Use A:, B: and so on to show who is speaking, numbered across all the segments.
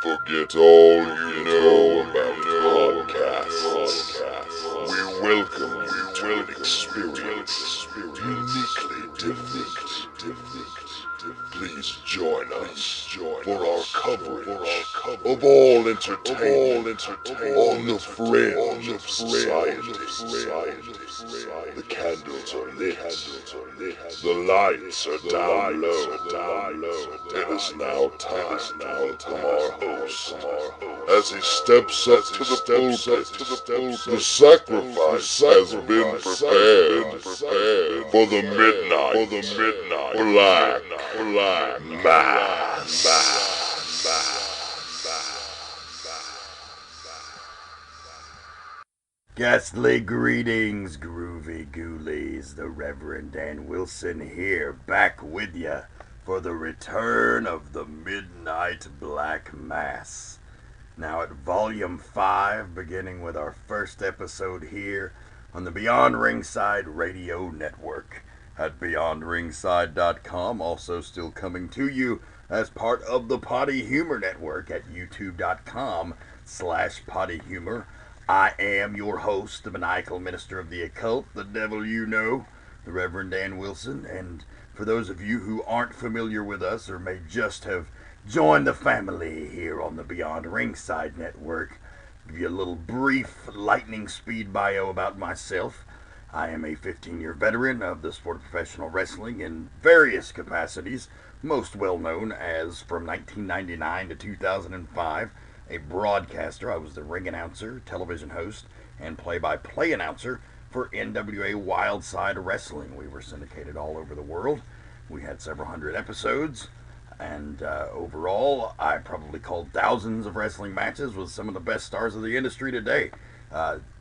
A: Forget all you know about podcasts. We welcome you to an experience uniquely different. Please join us for our coverage of all entertainment on the fringe of society. The candles are lit, the lights are down low. It is now time to welcome our host as he steps up to the pulpit. The sacrifice has been prepared for the midnight black mass.
B: Ghastly greetings, groovy ghoulies. The Reverend Dan Wilson here, back with ya for the return of the Midnight Black Mass. Now at Volume 5, beginning with our first episode here on the Beyond Ringside Radio Network at BeyondRingside.com, also still coming to you as part of the Potty Humor Network at YouTube.com/PottyHumor. I am your host, the maniacal minister of the occult, the devil you know, the Reverend Dan Wilson. And for those of you who aren't familiar with us or may just have joined the family here on the Beyond Ringside Network, I'll give you a little brief lightning speed bio about myself. I am a 15-year veteran of the sport of professional wrestling in various capacities, most well known as from 1999 to 2005. A broadcaster. I was the ring announcer, television host, and play-by-play announcer for NWA Wildside Wrestling. We were syndicated all over the world. We had several hundred episodes, and overall, I probably called thousands of wrestling matches with some of the best stars of the industry today.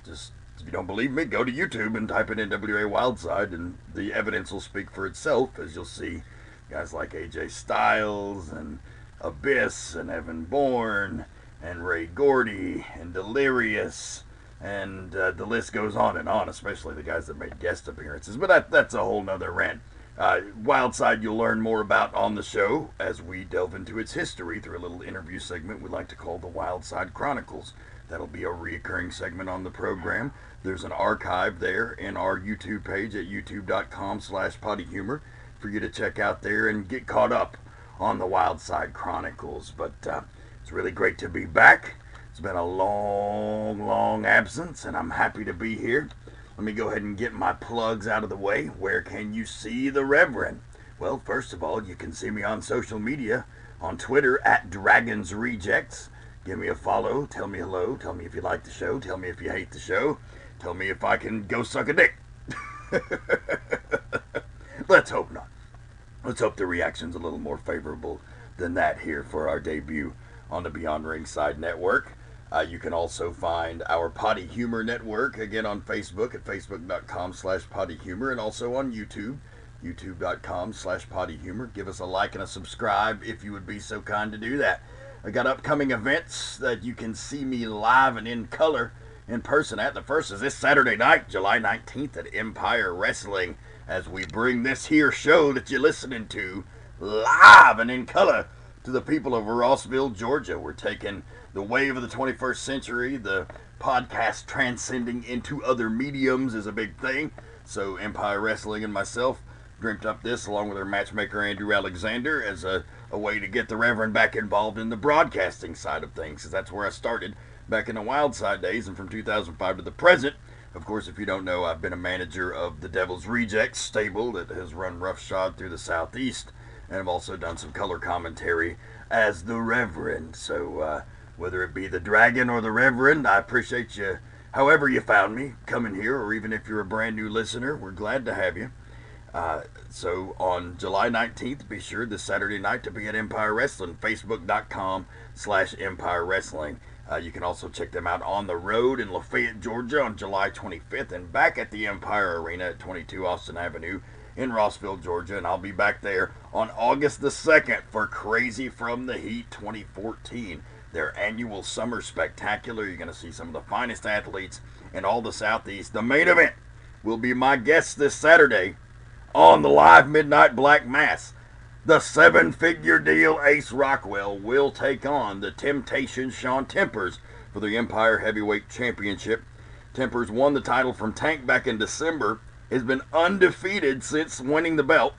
B: Just if you don't believe me, go to YouTube and type in NWA Wildside, and the evidence will speak for itself, as you'll see guys like AJ Styles and Abyss and Evan Bourne and Ray Gordy and Delirious, and the list goes on and on, especially the guys that made guest appearances. But that's a whole nother rant. Wildside you'll learn more about on the show as we delve into its history through a little interview segment we like to call the Wildside Chronicles. That'll be a reoccurring segment on the program. There's an archive there in our YouTube page at youtube.com/pottyhumor for you to check out there and get caught up on the Wildside Chronicles. But it's really great to be back. It's been a long absence, and I'm happy to be here. Let me go ahead and get my plugs out of the way. Where can you see the Reverend? Well, first of all, you can see me on social media, on Twitter at Dragons Rejects. Give me a follow, tell me hello, tell me if you like the show, tell me if you hate the show, tell me if I can go suck a dick. Let's hope not. Let's hope the reaction's a little more favorable than that here for our debut on the Beyond Ringside Network. You can also find our Potty Humor Network, again on Facebook at facebook.com/pottyhumor, and also on YouTube, youtube.com/pottyhumor. Give us a like and a subscribe if you would be so kind to do that. I got upcoming events that you can see me live and in color in person at. The first is this Saturday night, July 19th at Empire Wrestling, as we bring this here show that you're listening to live and in color to the people of Rossville, Georgia. We're taking the wave of the 21st century. The podcast transcending into other mediums is a big thing. So Empire Wrestling and myself dreamt up this, along with our matchmaker Andrew Alexander, as a way to get the Reverend back involved in the broadcasting side of things, because that's where I started back in the Wildside days, and from 2005 to the present. Of course, if you don't know, I've been a manager of the Devil's Rejects stable that has run roughshod through the Southeast, and I've also done some color commentary as the Reverend. So whether it be the Dragon or the Reverend, I appreciate you, however you found me, coming here, or even if you're a brand new listener, we're glad to have you. So on July 19th, be sure this Saturday night to be at Empire Wrestling, facebook.com/Empire Wrestling. You can also check them out on the road in Lafayette, Georgia on July 25th, and back at the Empire Arena at 22 Austin Avenue in Rossville, Georgia. And I'll be back there on August the 2nd for Crazy from the Heat 2014, their annual summer spectacular. You're going to see some of the finest athletes in all the Southeast. The main event will be my guest this Saturday on the live Midnight Black Mass. The seven-figure deal Ace Rockwell will take on the Temptation Sean Tempers for the Empire Heavyweight Championship. Tempers won the title from Tank back in December, has been undefeated since winning the belt,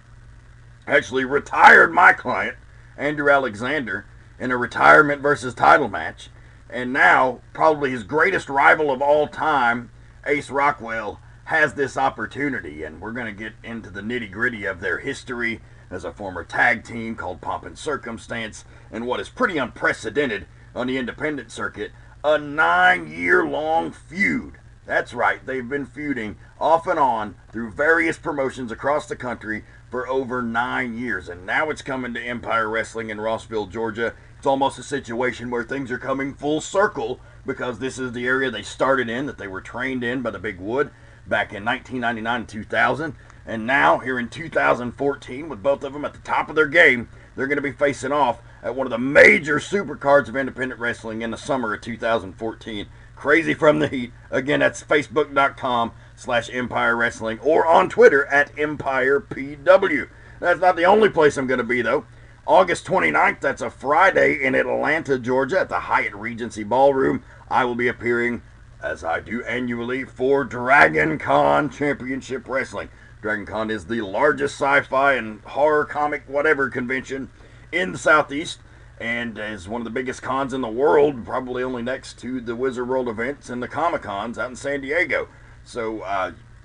B: actually retired my client, Andrew Alexander, in a retirement versus title match, and now probably his greatest rival of all time, Ace Rockwell, has this opportunity, and we're going to get into the nitty-gritty of their history as a former tag team called Pomp and Circumstance, and what is pretty unprecedented on the independent circuit, a 9-year-long feud. That's right, they've been feuding off and on through various promotions across the country for over 9 years, and now it's coming to Empire Wrestling in Rossville, Georgia. It's almost a situation where things are coming full circle, because this is the area they started in, that they were trained in by the Big Wood back in 1999 and 2000, and now here in 2014, with both of them at the top of their game, they're going to be facing off at one of the major supercards of independent wrestling in the summer of 2014. Crazy from the Heat. Again, that's Facebook.com/Empire Wrestling, or on Twitter at EmpirePW. That's not the only place I'm going to be, though. August 29th, that's a Friday, in Atlanta, Georgia, at the Hyatt Regency Ballroom. I will be appearing, as I do annually, for Dragon Con Championship Wrestling. Dragon Con is the largest sci-fi and horror comic whatever convention in the Southeast, and is one of the biggest cons in the world, probably only next to the Wizard World events and the Comic-Cons out in San Diego. So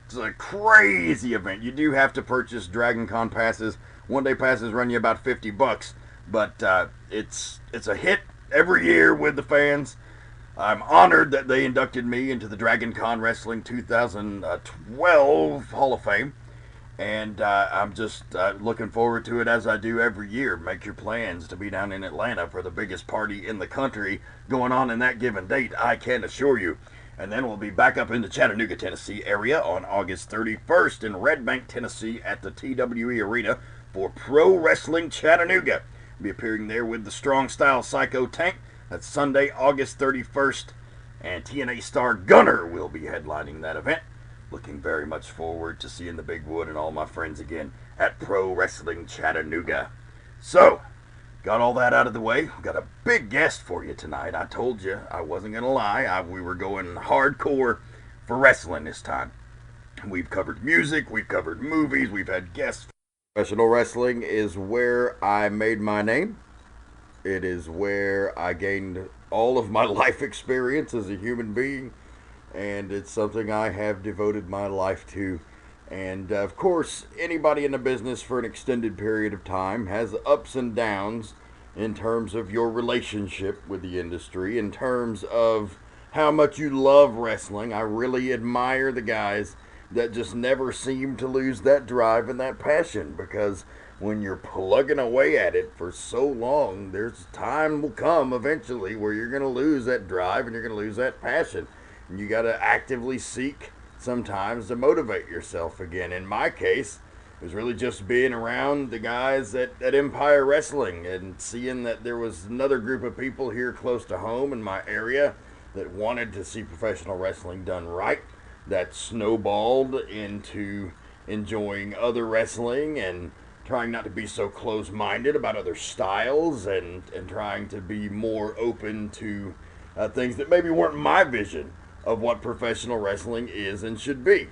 B: it's a crazy event. You do have to purchase Dragon Con passes. One-day passes run you about $50, but it's a hit every year with the fans. I'm honored that they inducted me into the Dragon Con Wrestling 2012 Hall of Fame. And I'm just looking forward to it, as I do every year. Make your plans to be down in Atlanta for the biggest party in the country going on in that given date, I can assure you. And then we'll be back up in the Chattanooga, Tennessee area on August 31st in Red Bank, Tennessee at the TWE Arena for Pro Wrestling Chattanooga. I'll be appearing there with the Strong Style Psycho Tank. That's Sunday, August 31st. And TNA star Gunner will be headlining that event. Looking very much forward to seeing the Big Wood and all my friends again at Pro Wrestling Chattanooga. So, got all that out of the way. Got a big guest for you tonight. I told you, I wasn't going to lie. We were going hardcore for wrestling this time. We've covered music, we've covered movies, we've had guests. Professional wrestling is where I made my name. It is where I gained all of my life experience as a human being. And it's something I have devoted my life to. And of course, anybody in the business for an extended period of time has ups and downs in terms of your relationship with the industry, in terms of how much you love wrestling. I really admire the guys that just never seem to lose that drive and that passion, because when you're plugging away at it for so long, there's time will come eventually where you're going to lose that drive and you're going to lose that passion. And you got to actively seek sometimes to motivate yourself again. In my case, it was really just being around the guys at Empire Wrestling and seeing that there was another group of people here close to home in my area that wanted to see professional wrestling done right, that snowballed into enjoying other wrestling and trying not to be so close-minded about other styles, and trying to be more open to things that maybe weren't my vision of what professional wrestling is and should be.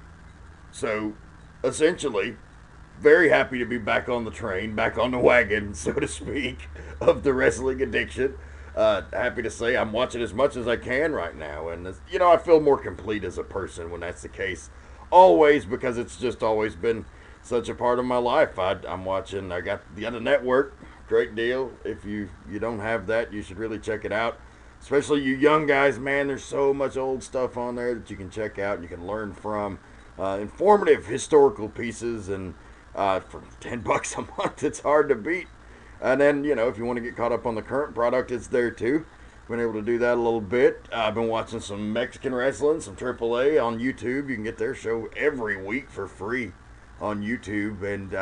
B: So, essentially, very happy to be back on the train, back on the wagon, so to speak, of the wrestling addiction. Happy to say I'm watching as much as I can right now, and I feel more complete as a person when that's the case. Always, because it's just always been such a part of my life. I'm watching. I got the other network, great deal. If you don't have that, you should really check it out. Especially you young guys, man, there's so much old stuff on there that you can check out and you can learn from. Informative historical pieces, and for $10 a month, it's hard to beat. And then, if you want to get caught up on the current product, it's there too. Been able to do that a little bit. I've been watching some Mexican wrestling, some AAA on YouTube. You can get their show every week for free on YouTube. And,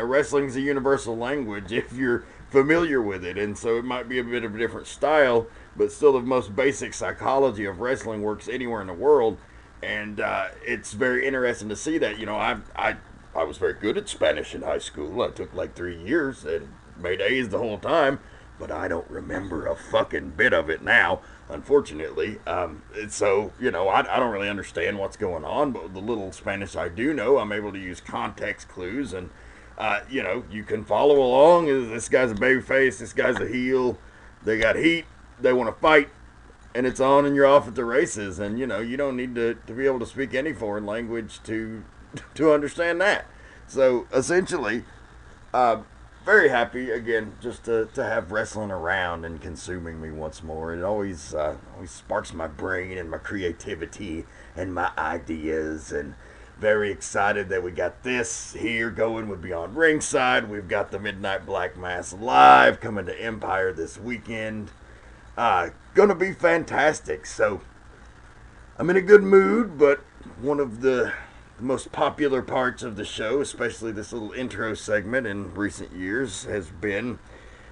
B: wrestling's a universal language if you're familiar with it. And so it might be a bit of a different style, but still the most basic psychology of wrestling works anywhere in the world. And it's very interesting to see that. I was very good at Spanish in high school. I took like 3 years, and Maydays the whole time, but I don't remember a fucking bit of it now, unfortunately. So, I don't really understand what's going on, but the little Spanish I do know, I'm able to use context clues, and, you can follow along. This guy's a babyface, this guy's a heel, they got heat, they want to fight, and it's on and you're off at the races. And, you don't need to be able to speak any foreign language to understand that. So, essentially, very happy again just to have wrestling around and consuming me once more. It always sparks my brain and my creativity and my ideas, and very excited that we got this here going with Beyond Ringside. We've got the Midnight Black Mass live coming to Empire this weekend. Gonna be fantastic. So I'm in a good mood, but one of the most popular parts of the show, especially this little intro segment in recent years, has been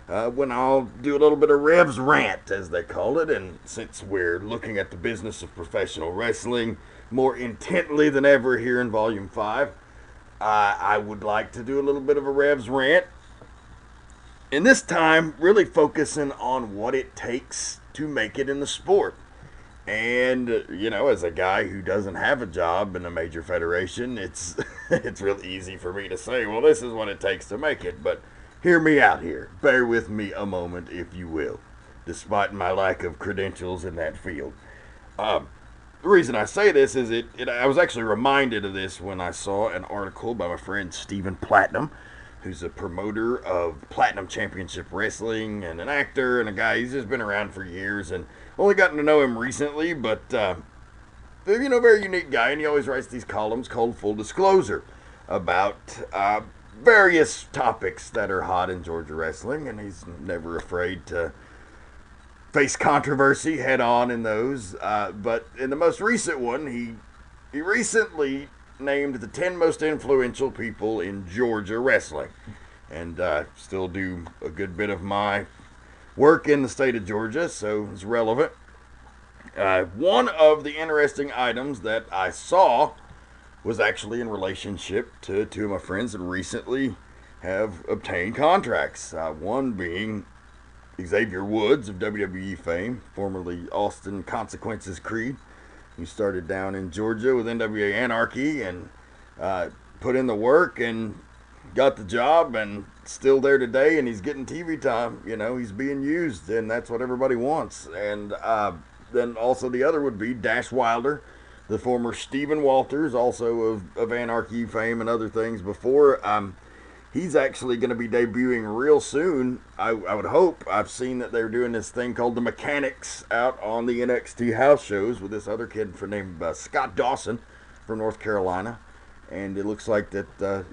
B: when I'll do a little bit of Rev's rant, as they call it. And since we're looking at the business of professional wrestling more intently than ever here in Volume 5, I would like to do a little bit of a Rev's rant. And this time, really focusing on what it takes to make it in the sport. And, as a guy who doesn't have a job in a major federation, it's real easy for me to say, well, this is what it takes to make it. But hear me out here. Bear with me a moment, if you will, despite my lack of credentials in that field. The reason I say this is I was actually reminded of this when I saw an article by my friend Stephen Platinum, who's a promoter of Platinum Championship Wrestling and an actor and a guy. He's just been around for years, and only gotten to know him recently, but, very unique guy, and he always writes these columns called Full Disclosure about various topics that are hot in Georgia wrestling, and he's never afraid to face controversy head on in those. But in the most recent one, he recently named the 10 most influential people in Georgia wrestling, and still do a good bit of my work in the state of Georgia, so it's relevant. One of the interesting items that I saw was actually in relationship to two of my friends that recently have obtained contracts. One being Xavier Woods of WWE fame, formerly Austin Consequences Creed. He started down in Georgia with NWA Anarchy and put in the work and got the job, and still there today, and he's getting TV time. He's being used, and that's what everybody wants. And then also the other would be Dash Wilder, the former Stephen Walters, also of Anarchy fame and other things before. He's actually going to be debuting real soon. I would hope. I've seen that they're doing this thing called the Mechanics out on the NXT house shows with this other kid named Scott Dawson from North Carolina. And it looks like that,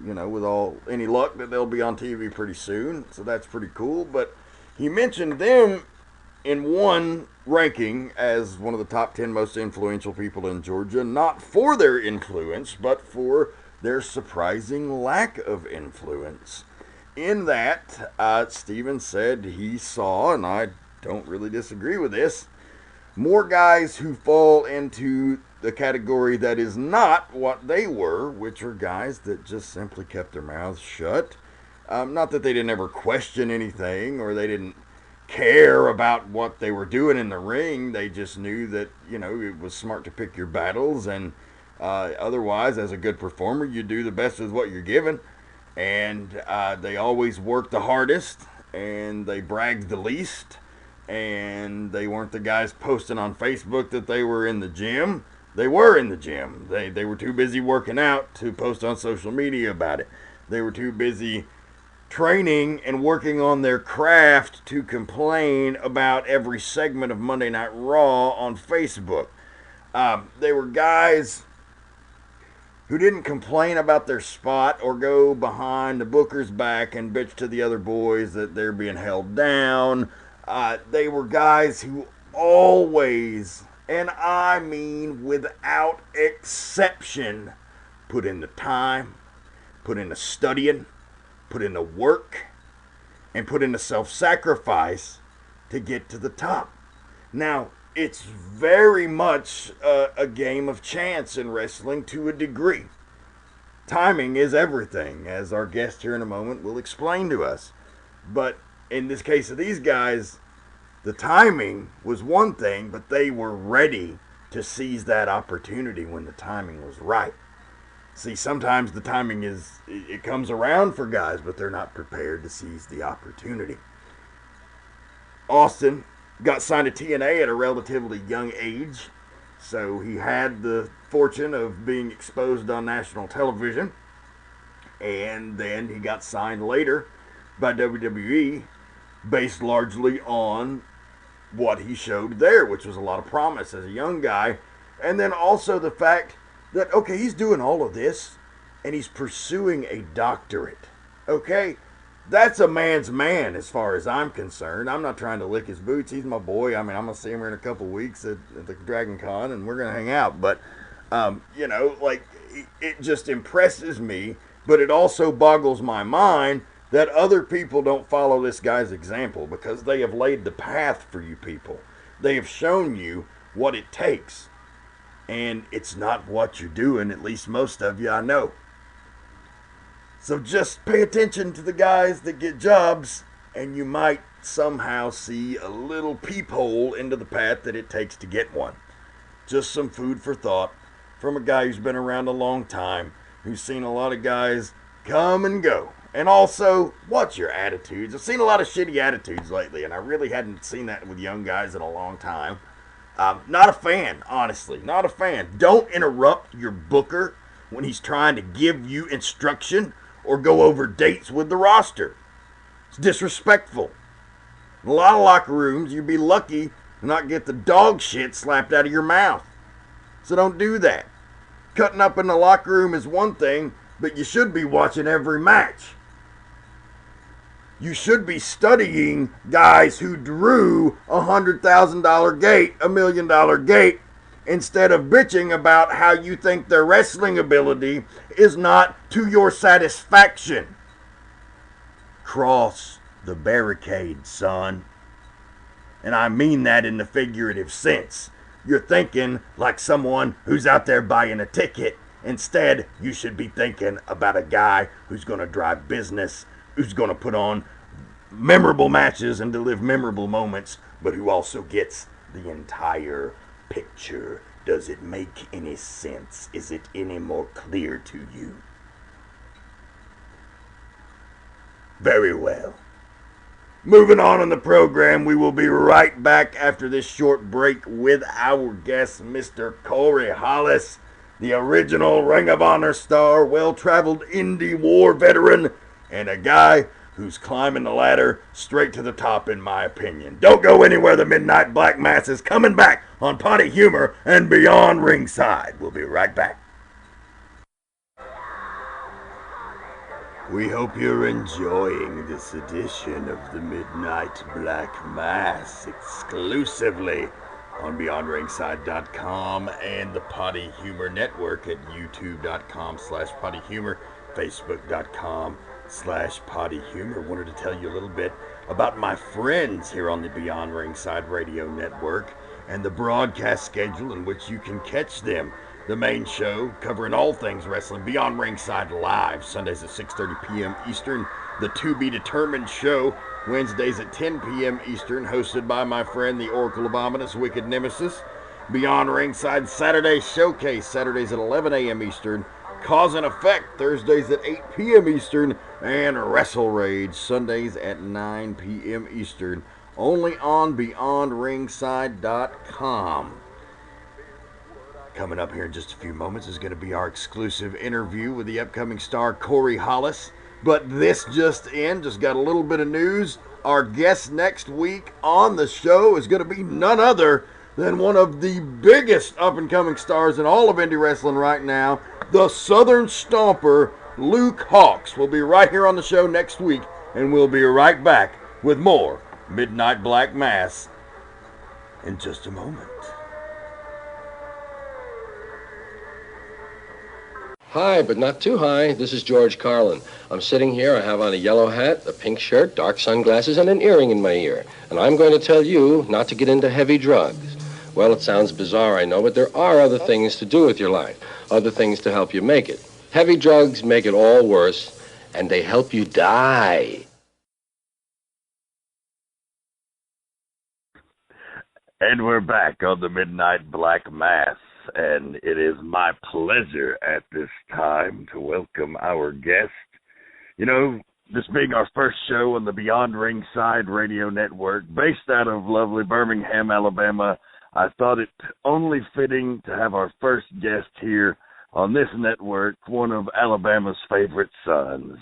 B: with any luck, that they'll be on TV pretty soon. So that's pretty cool. But he mentioned them in one ranking as one of the top 10 most influential people in Georgia, not for their influence, but for their surprising lack of influence. In that, Steven said he saw, and I don't really disagree with this, more guys who fall into the category that is not what they were, which are guys that just simply kept their mouths shut. Not that they didn't ever question anything or they didn't care about what they were doing in the ring. They just knew that, it was smart to pick your battles, and otherwise, as a good performer, you do the best with what you're given. And they always worked the hardest, and they bragged the least. And they weren't the guys posting on Facebook that they were in the gym. They were in the gym. They were too busy working out to post on social media about it. They were too busy training and working on their craft to complain about every segment of Monday Night Raw on Facebook. They were guys who didn't complain about their spot or go behind the booker's back and bitch to the other boys that they're being held down. They were guys who always, and I mean without exception, put in the time, put in the studying, put in the work, and put in the self-sacrifice to get to the top. Now, it's very much a game of chance in wrestling to a degree. Timing is everything, as our guest here in a moment will explain to us. But in this case of these guys, the timing was one thing, but they were ready to seize that opportunity when the timing was right. See, sometimes the timing it comes around for guys, but they're not prepared to seize the opportunity. Austin got signed to TNA at a relatively young age, so he had the fortune of being exposed on national television, and then he got signed later by WWE based largely on what he showed there, which was a lot of promise as a young guy, and then also the fact that, okay, he's doing all of this, and he's pursuing a doctorate. Okay? That's a man's man as far as I'm concerned. I'm not trying to lick his boots. He's my boy. I mean, I'm going to see him here in a couple weeks at the Dragon Con, and we're going to hang out. But, it just impresses me, but it also boggles my mind that other people don't follow this guy's example, because they have laid the path for you people. They have shown you what it takes. And it's not what you're doing, at least most of you I know. So just pay attention to the guys that get jobs, and you might somehow see a little peephole into the path that it takes to get one. Just some food for thought from a guy who's been around a long time, who's seen a lot of guys come and go. And also, watch your attitudes. I've seen a lot of shitty attitudes lately, and I really hadn't seen that with young guys in a long time. Not a fan, honestly. Not a fan. Don't interrupt your booker when he's trying to give you instruction or go over dates with the roster. It's disrespectful. In a lot of locker rooms, you'd be lucky to not get the dog shit slapped out of your mouth. So don't do that. Cutting up in the locker room is one thing, but you should be watching every match. You should be studying guys who drew a $100,000 gate, $1 million gate, instead of bitching about how you think their wrestling ability is not to your satisfaction. Cross the barricade, son. And I mean that in the figurative sense. You're thinking like someone who's out there buying a ticket. Instead, you should be thinking about a guy who's going to drive business, who's going to put on memorable matches and deliver memorable moments, but who also gets the entire picture. Does it make any sense? Is it any more clear to you? Very well. Moving on in the program, we will be right back after this short break with our guest, Mr. Corey Hollis, the original Ring of Honor star, well-traveled indie war veteran, and a guy who's climbing the ladder straight to the top, in my opinion. Don't go anywhere. The Midnight Black Mass is coming back on Potty Humor and Beyond Ringside. We'll be right back. We hope you're enjoying this edition of the Midnight Black Mass exclusively on BeyondRingside.com and the Potty Humor Network at YouTube.com/PottyHumor, Facebook.com/PottyHumor. Wanted to tell you a little bit about my friends here on the Beyond Ringside Radio Network and the broadcast schedule in which you can catch them. The main show covering all things wrestling, Beyond Ringside Live, Sundays at 6:30 p.m. Eastern. The To Be Determined show, Wednesdays at 10 p.m. Eastern, hosted by my friend, the Oracle of Ominous, Wicked Nemesis. Beyond Ringside Saturday Showcase, Saturdays at 11 a.m. Eastern. Cause and Effect, Thursdays at 8 p.m. Eastern. And Wrestle Rage, Sundays at 9 p.m. Eastern. Only on BeyondRingside.com. Coming up here in just a few moments is going to be our exclusive interview with the upcoming star Corey Hollis. But this just got a little bit of news. Our guest next week on the show is going to be none other than one of the biggest up-and-coming stars in all of indie wrestling right now, the Southern Stomper, Luke Hawx. Will be right here on the show next week, and we'll be right back with more Midnight Black Mass in just a moment.
C: High, but not too high. This is George Carlin. I'm sitting here. I have on a yellow hat, a pink shirt, dark sunglasses, and an earring in my ear. And I'm going to tell you not to get into heavy drugs. Well, it sounds bizarre, I know, but there are other things to do with your life, other things to help you make it. Heavy drugs make it all worse, and they help you die.
B: And we're back on the Midnight Black Mass, and it is my pleasure at this time to welcome our guest. You know, this being our first show on the Beyond Ringside Radio Network, based out of lovely Birmingham, Alabama, I thought it only fitting to have our first guest here on this network, one of Alabama's favorite sons,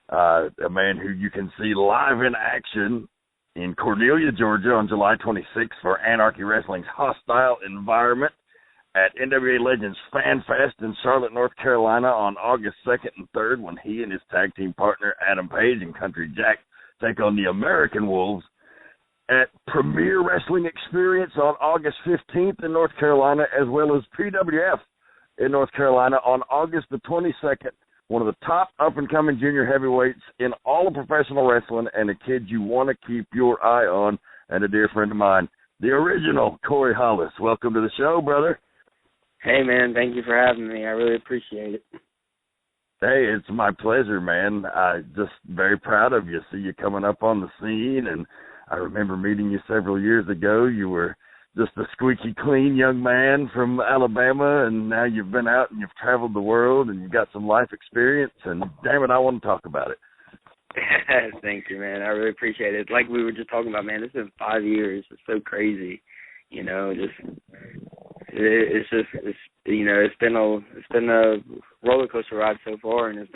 B: a man who you can see live in action in Cornelia, Georgia on July 26th for Anarchy Wrestling's Hostile Environment, at NWA Legends Fanfest in Charlotte, North Carolina on August 2nd and 3rd when he and his tag team partner Adam Page and Country Jack take on the American Wolves, at Premier Wrestling Experience on August 15th in North Carolina, as well as PWF in North Carolina on August the 22nd. One of the top up-and-coming junior heavyweights in all of professional wrestling, and a kid you want to keep your eye on, and a dear friend of mine, the original Corey Hollis. Welcome to the show, brother.
D: Hey, man, thank you for having me. I really appreciate it.
B: Hey, it's my pleasure, man. I'm just very proud of you. See you coming up on the scene, and I remember meeting you several years ago. You were just a squeaky clean young man from Alabama, and now you've been out and you've traveled the world and you've got some life experience, and damn it, I want to talk about it.
D: Thank you, man. I really appreciate it. Like we were just talking about, man, it's been 5 years. It's so crazy, you know. It's been a roller coaster ride so far, and it's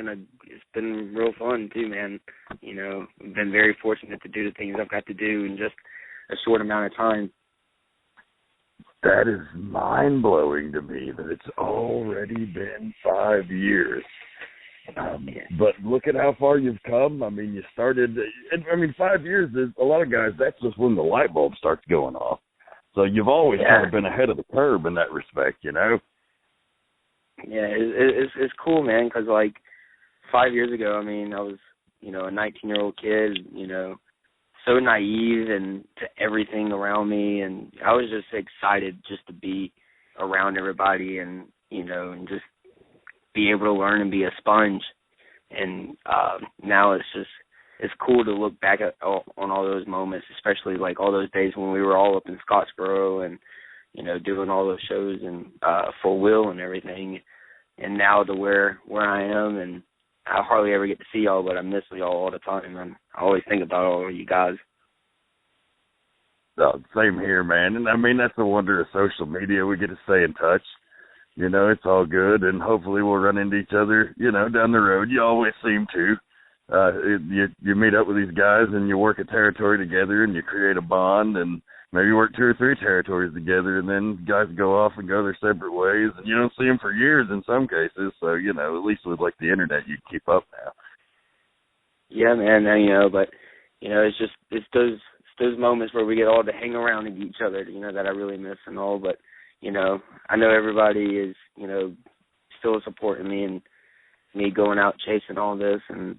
D: been real fun too, man. You know, I've been very fortunate to do the things I've got to do in just a short amount of time.
B: That is mind-blowing to me that it's already been 5 years. But look at how far you've come. I mean, you started, 5 years, is a lot of guys, that's just when the light bulb starts going off. So you've always kind of been ahead of the curve in that respect, you know?
D: Yeah, it's cool, man, because, like, 5 years ago, I mean, I was, you know, a 19-year-old kid, you know, so naive and to everything around me, and I was just excited just to be around everybody and, you know, and just be able to learn and be a sponge. And now it's cool to look back on all those moments, especially like all those days when we were all up in Scottsboro and, you know, doing all those shows and Full Will and everything. And now to where I am, and I hardly ever get to see y'all, but I miss y'all all the time. And I always think about all of you guys.
B: Oh, same here, man. And I mean, that's the wonder of social media. We get to stay in touch. You know, it's all good, and hopefully we'll run into each other, you know, down the road. You always seem to. You meet up with these guys, and you work a territory together, and you create a bond, and maybe work 2 or 3 territories together, and then guys go off and go their separate ways, and you don't see them for years in some cases. So, you know, at least with, like, the Internet, you keep up now.
D: Yeah, man, you know, but, you know, it's those moments where we get all to hang around and each other, you know, that I really miss and all. But, you know, I know everybody is, you know, still supporting me and me going out chasing all this and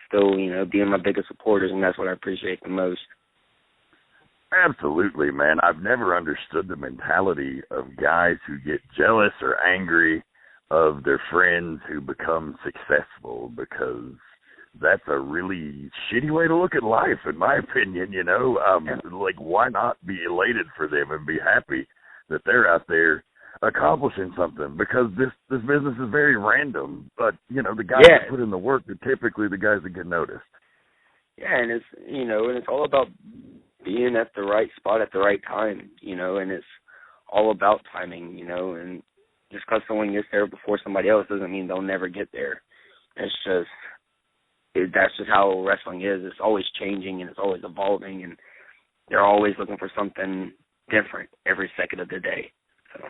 D: still, you know, being my biggest supporters, and that's what I appreciate the most.
B: Absolutely, man. I've never understood the mentality of guys who get jealous or angry of their friends who become successful, because that's a really shitty way to look at life, in my opinion, you know. Like, why not be elated for them and be happy that they're out there accomplishing something? Because this business is very random, but, you know, the guys that put in the work are typically the guys that get noticed. Yeah,
D: and it's, you know, and it's all about being at the right spot at the right time, you know, and it's all about timing, you know, and just because someone gets there before somebody else doesn't mean they'll never get there. It's just, that's just how wrestling is. It's always changing and it's always evolving, and they're always looking for something different every second of the day. So.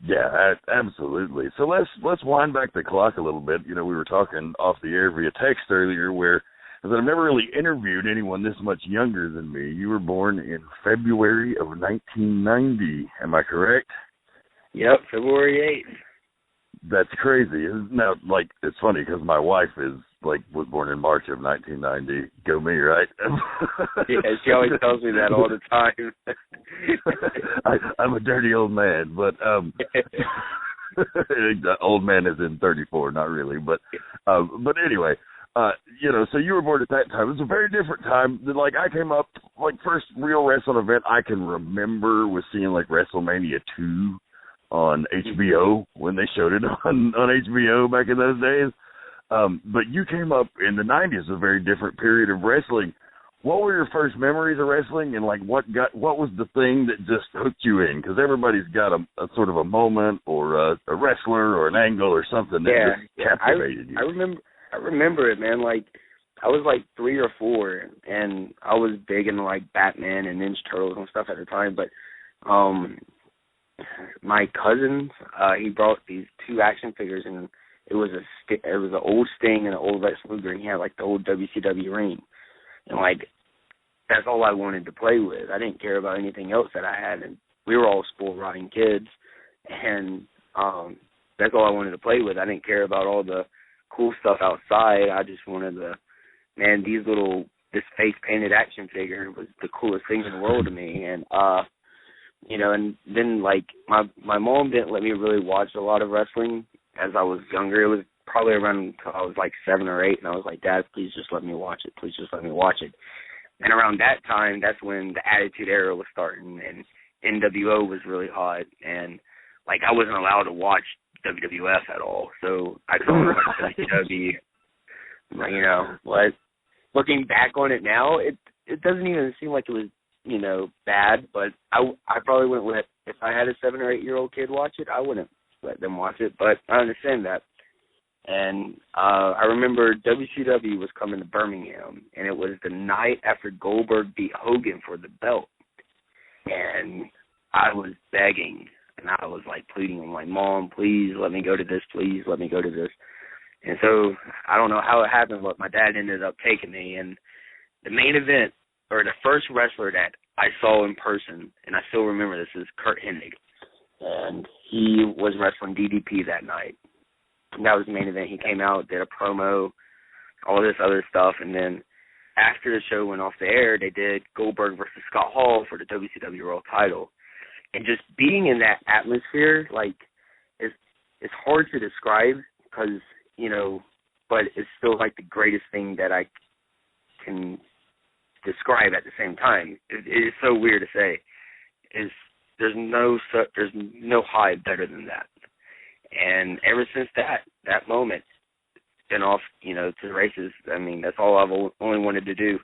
B: Yeah, absolutely. So let's wind back the clock a little bit. You know, we were talking off the air via text earlier where I've never really interviewed anyone this much younger than me. You were born in February of 1990. Am I correct?
D: Yep, February 8th.
B: That's crazy. Now, like, it's funny because my wife was born in March of 1990. Go me, right?
D: Yeah, she always tells me that all the time.
B: I'm a dirty old man, but old man is in 34, not really. But anyway,
E: So you were born at that time. It was a very different time. Like, I came up, like, first real wrestling event I can remember was seeing, like, WrestleMania 2 on HBO when they showed it on HBO back in those days. But you came up in the 90s, a very different period of wrestling. What were your first memories of wrestling, and, like, what was the thing that just hooked you in? Because everybody's got a sort of a moment or a wrestler or an angle or something that just captivated you.
D: I remember it, man. Like, I was like 3 or 4, and I was big into like Batman and Ninja Turtles and stuff at the time. But my cousin, he brought these 2 action figures, and it was an old Sting and an old Lex Luger, and he had like the old WCW ring, and like that's all I wanted to play with. I didn't care about anything else that I had, and we were all spoiled rotten kids, and that's all I wanted to play with. I didn't care about all the cool stuff outside. I just wanted this face painted action figure was the coolest thing in the world to me. And and then like my mom didn't let me really watch a lot of wrestling as I was younger. It was probably around until I was like 7 or 8, and I was like, Dad, please just let me watch it. Please just let me watch it. And around that time, that's when the Attitude Era was starting, and NWO was really hot, and like I wasn't allowed to watch WWF at all, so I couldn't watch WCW. But looking back on it now, it doesn't even seem like it was bad. But I probably wouldn't let, if I had a 7 or 8 year old kid watch it, I wouldn't let them watch it. But I understand that. And I remember WCW was coming to Birmingham, and it was the night after Goldberg beat Hogan for the belt, and I was begging. And I was, like, pleading with my mom, please let me go to this, please let me go to this. And so I don't know how it happened, but my dad ended up taking me. And the main event, or the first wrestler that I saw in person, and I still remember this, is Kurt Hennig. And he was wrestling DDP that night. And that was the main event. He came out, did a promo, all this other stuff. And then after the show went off the air, they did Goldberg versus Scott Hall for the WCW World title. And just being in that atmosphere, like, it's hard to describe because, but it's still, like, the greatest thing that I can describe at the same time. It is so weird to say. There's no high better than that. And ever since that moment, been off, to the races. I mean, that's all I've only wanted to do.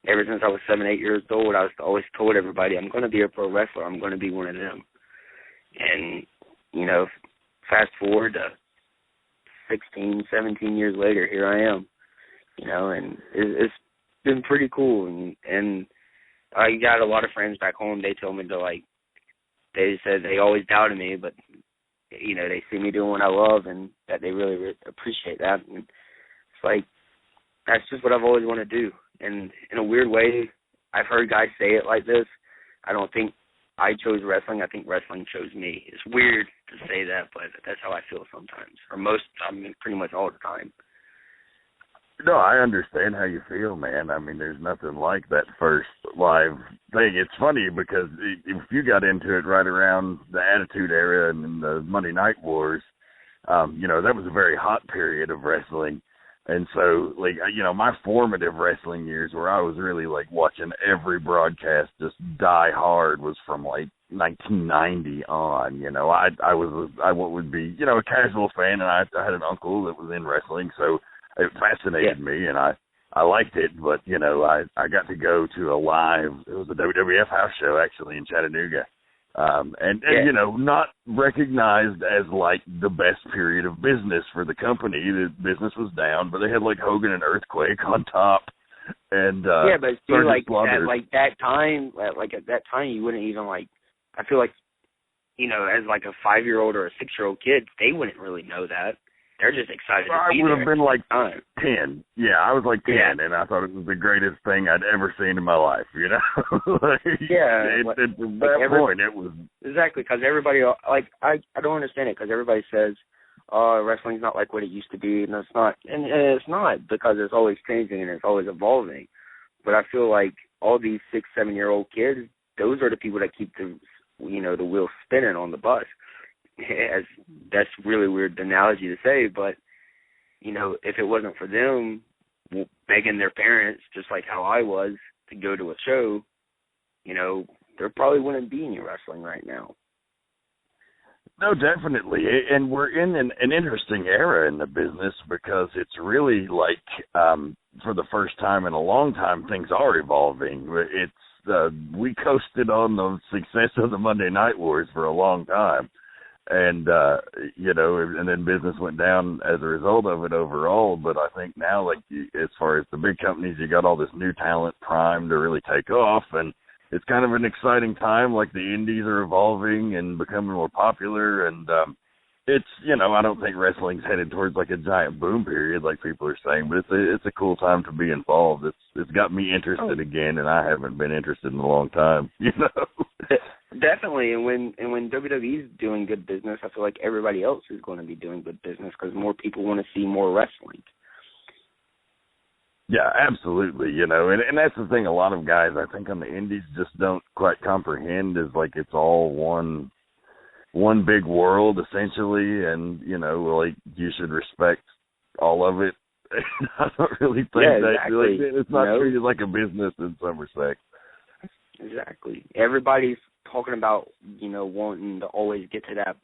D: Ever since I was 7, 8 years old, I was always told everybody, I'm going to be a pro wrestler. I'm going to be one of them. And, fast forward to 16, 17 years later, here I am. And it's been pretty cool. And I got a lot of friends back home. They told me they said they always doubted me, but, they see me doing what I love and that they really, really appreciate that. And it's like, that's just what I've always wanted to do. And in a weird way, I've heard guys say it like this. I don't think I chose wrestling. I think wrestling chose me. It's weird to say that, but that's how I feel sometimes. Pretty much all the time.
E: No, I understand how you feel, man. I mean, there's nothing like that first live thing. It's funny because if you got into it right around the Attitude Era and the Monday Night Wars, that was a very hot period of wrestling. And so, like, my formative wrestling years where I was really, like, watching every broadcast just die hard was from, like, 1990 on. I would be, a casual fan, and I had an uncle that was in wrestling, so it fascinated me, and I liked it. But, I got to go to it was a WWF house show, actually, in Chattanooga. Not recognized as, like, the best period of business for the company. The business was down, but they had, like, Hogan and Earthquake on top. And,
D: but see, at that time, you wouldn't even, like, I feel like, as, like, a 5-year-old or a 6-year-old kid, they wouldn't really know that. They're just excited to be there. I would have been like
E: 10. Yeah, I was like 10, and I thought it was the greatest thing I'd ever seen in my life, At that point, it was...
D: Exactly, because everybody, like, I don't understand it, because everybody says, wrestling's not like what it used to be, and it's not. And it's not, because it's always changing and it's always evolving. But I feel like all these 6, 7-year-old kids, those are the people that keep the wheels spinning on the bus. That's really weird analogy to say, but if it wasn't for them, begging their parents, just like how I was, to go to a show, you know, there probably wouldn't be any wrestling right now.
E: No, definitely. And we're in an interesting era in the business because it's really like, for the first time in a long time, things are evolving. We coasted on the success of the Monday Night Wars for a long time. And, you know, and then business went down as a result of it overall. But I think now, like, as far as the big companies, you got all this new talent primed to really take off. And it's kind of an exciting time. Like, the indies are evolving and becoming more popular. And it's, you know, I don't think wrestling's headed towards, like, a giant boom period, like people are saying. But it's a cool time to be involved. It's got me interested again, and I haven't been interested in a long time, you know.
D: Definitely, and when WWE's doing good business, I feel like everybody else is going to be doing good business because more people want to see more wrestling.
E: Yeah, absolutely. You know, and that's the thing. A lot of guys, I think, on the indies just don't quite comprehend is like it's all one big world essentially, and you know, like you should respect all of it. I don't really think that
D: exactly.
E: Like, it's not treated like a business in some respects.
D: Exactly. Everybody's talking about, you know, wanting to always get to that,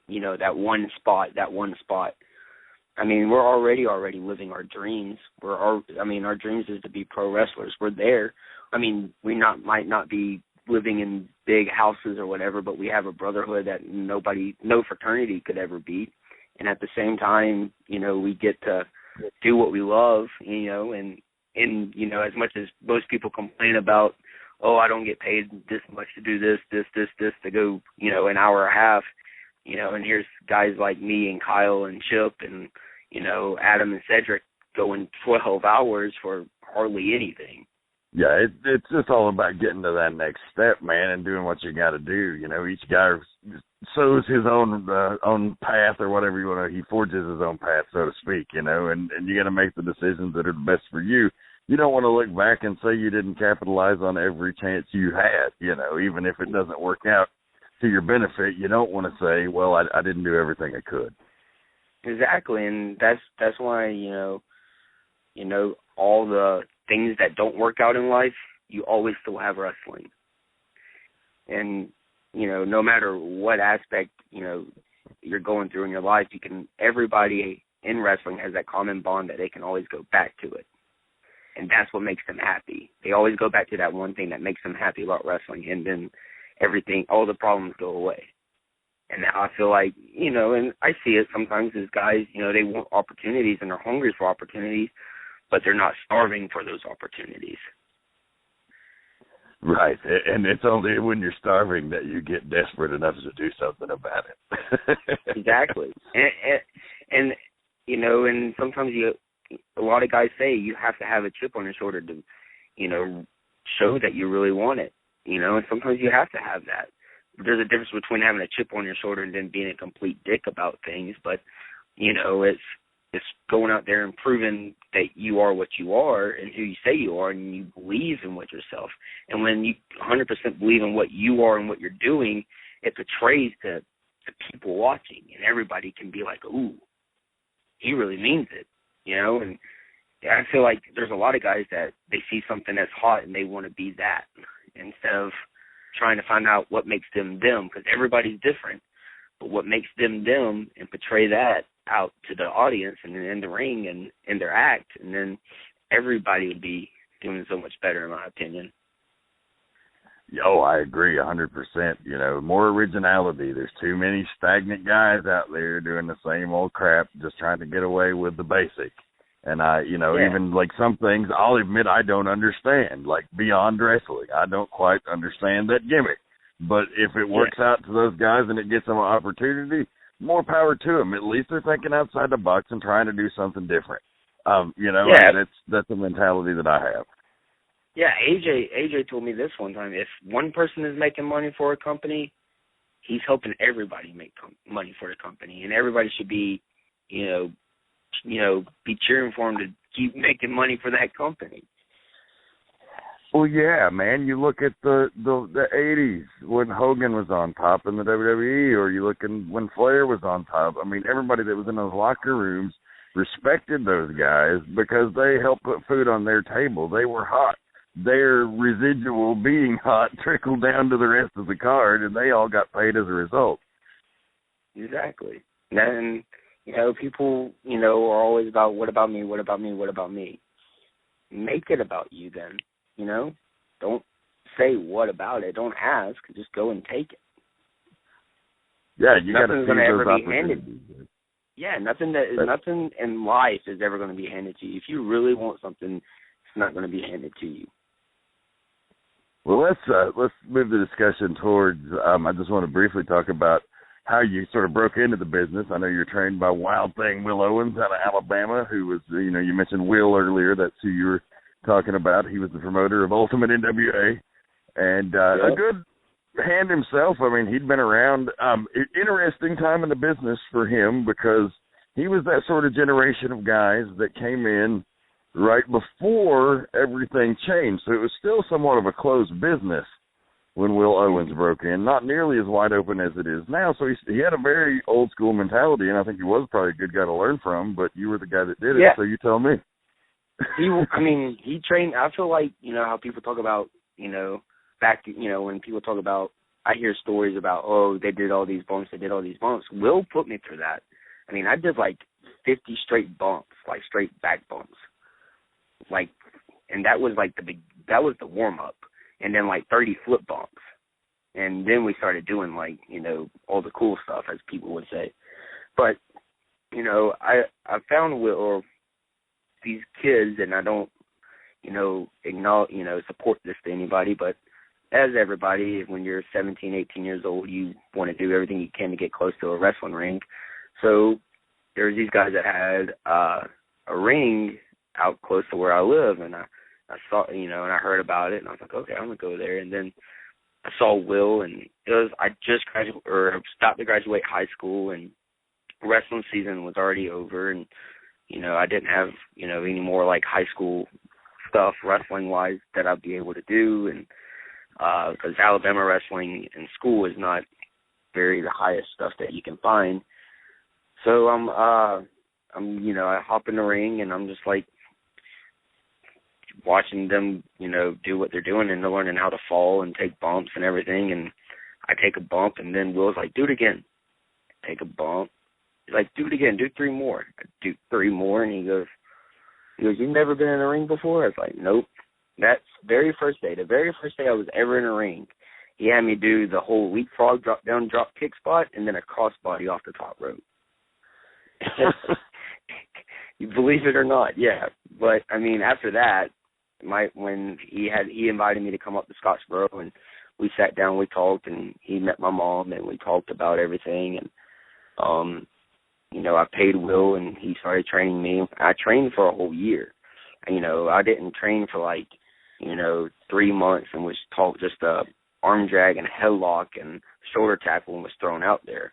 D: you know, that one spot. I mean, we're already living our dreams. Our dreams is to be pro wrestlers. We're there. I mean, might not be living in big houses or whatever, but we have a brotherhood that no fraternity could ever beat. And at the same time, you know, we get to do what we love, you know, and you know, as much as most people complain about, oh, I don't get paid this much to do this, to go, you know, an hour and a half, you know, and here's guys like me and Kyle and Chip and, you know, Adam and Cedric going 12 hours for hardly anything.
E: Yeah, it's just all about getting to that next step, man, and doing what you got to do. You know, each guy sows his own path or whatever you want to. He forges his own path, so to speak. You know, and you got to make the decisions that are the best for you. You don't want to look back and say you didn't capitalize on every chance you had. You know, even if it doesn't work out to your benefit, you don't want to say, well, I didn't do everything I could.
D: Exactly, and that's why, you know, all the things that don't work out in life, you always still have wrestling. And, you know, no matter what aspect, you know, you're going through in your life, everybody in wrestling has that common bond that they can always go back to it. And that's what makes them happy. They always go back to that one thing that makes them happy about wrestling, and then all the problems go away. And I feel like, you know, and I see it sometimes as guys, you know, they want opportunities and they're hungry for opportunities, but they're not starving for those opportunities.
E: Right, and it's only when you're starving that you get desperate enough to do something about it.
D: Exactly. And you know, and sometimes a lot of guys say you have to have a chip on your shoulder to, you know, show that you really want it, you know, and sometimes you have to have that. There's a difference between having a chip on your shoulder and then being a complete dick about things, but, you know, it's going out there and proving that you are what you are and who you say you are, and you believe in what yourself. And when you 100% believe in what you are and what you're doing, it portrays to people watching, and everybody can be like, ooh, he really means it, you know? And I feel like there's a lot of guys that they see something that's hot and they want to be that instead of trying to find out what makes them them, because everybody's different. But what makes them them, and portray that out to the audience and in the ring and in their act, and then everybody would be doing so much better, in my opinion.
E: Oh, I agree 100%. You know, more originality. There's too many stagnant guys out there doing the same old crap, just trying to get away with the basic. And even like some things, I'll admit I don't understand, like beyond wrestling. I don't quite understand that gimmick. But if it works out to those guys and it gets them an opportunity, more power to them. At least they're thinking outside the box and trying to do something different. That's the mentality that I have.
D: Yeah, AJ told me this one time. If one person is making money for a company, he's helping everybody make money for the company, and everybody should be, be cheering for him to keep making money for that company.
E: Well, yeah, man. You look at the 80s when Hogan was on top in the WWE, or you look in when Flair was on top. I mean, everybody that was in those locker rooms respected those guys because they helped put food on their table. They were hot. Their residual being hot trickled down to the rest of the card, and they all got paid as a result.
D: Exactly. And, people, are always about, what about me, what about me, what about me? Make it about you then, Don't say what about it. Don't ask. Just go and take it.
E: Yeah, you got to
D: Nothing's
E: see
D: going to ever
E: those
D: be handed. Yeah, nothing in life is ever going to be handed to you. If you really want something, it's not going to be handed to you.
E: Well, let's move the discussion towards. I just want to briefly talk about how you sort of broke into the business. I know you're trained by Wild Thing Will Owens out of Alabama, who was, you mentioned Will earlier. That's who you were talking about. He was the promoter of Ultimate NWA, and a good hand himself. I mean, he'd been around. Interesting time in the business for him because he was that sort of generation of guys that came in right before everything changed. So it was still somewhat of a closed business when Will Owens broke in, not nearly as wide open as it is now. So he had a very old school mentality, and I think he was probably a good guy to learn from, but you were the guy that did it, so you tell me.
D: He trained, I feel like, how people talk about, back, when people talk about, I hear stories about, they did all these bumps. Will put me through that. I did like 50 straight bumps, like straight back bumps. And that was like that was the warm up, and then like 30 flip bumps, and then we started doing like all the cool stuff, as people would say. But I found these kids, and I don't acknowledge support this to anybody, but as everybody, when you're 17, 18 years old, you want to do everything you can to get close to a wrestling ring. So there's these guys that had a ring out close to where I live, and I saw, and I heard about it, and I was like, okay, I'm gonna go there. And then I saw Will, and I just stopped to graduate high school, and wrestling season was already over, and I didn't have any more like high school stuff wrestling wise that I'd be able to do, and because Alabama wrestling in school is not the highest stuff that you can find. So I hop in the ring, and I'm just like watching them, do what they're doing, and they're learning how to fall and take bumps and everything. And I take a bump, and then Will's like, do it again. Take a bump. He's like, do it again. Do 3 more. I do 3 more, and he goes, you've never been in a ring before? I was like, nope. That's the very first day I was ever in a ring, he had me do the whole leapfrog, drop down, drop kick spot, and then a crossbody off the top rope. You believe it or not, yeah. But after that, when he invited me to come up to Scottsboro, and we sat down, we talked, and he met my mom, and we talked about everything, and I paid Will, and he started training me. I trained for a whole year. I didn't train for 3 months and was taught just a arm drag and headlock and shoulder tackle and was thrown out there.